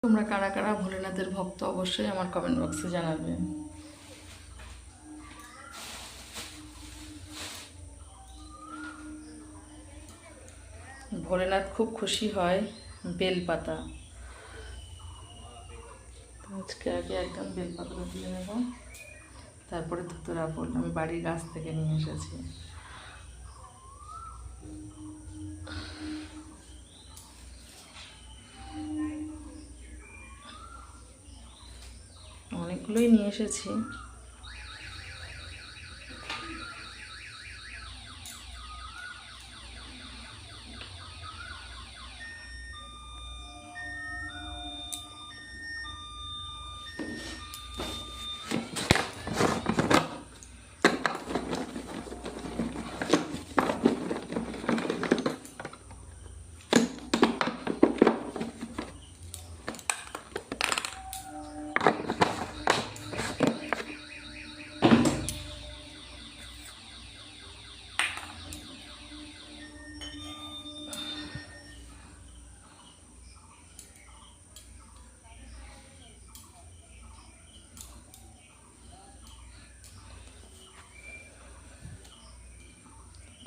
তোমরা কারা কারা ভোলেনাথের ভক্ত অবশ্যই আমার কমেন্ট বক্সে জানাবে। ভোলেনাথ খুব খুশি হয় বেলপাতা। আজকে আগে একদম বেলপাতাটা দিয়ে নেব, তারপরে ধুতরা ফুল আমি বাড়ির গাছ থেকে নিয়ে এসেছি। অনেকগুলোই নিয়ে এসেছি।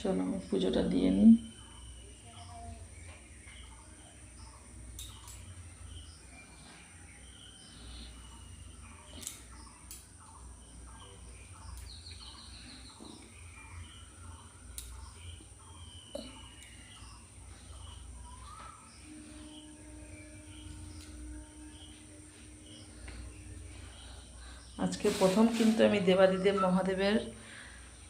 চলো আমি পুজোটা দিয়ে নিই। আজকে প্রথম কিন্তু আমি দেবাদিদেব মহাদেবের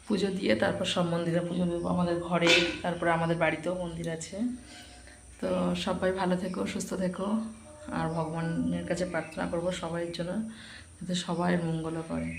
পুজো দিয়ে তারপর সব মন্দিরে পুজো দেবো, আমাদের ঘরে, তারপরে আমাদের বাড়িতেও মন্দির আছে। তো সবাই ভালো থেকো, সুস্থ থেকো, আর ভগবানের কাছে প্রার্থনা করবো সবাইয়ের জন্য, যাতে সবাই মঙ্গল করে।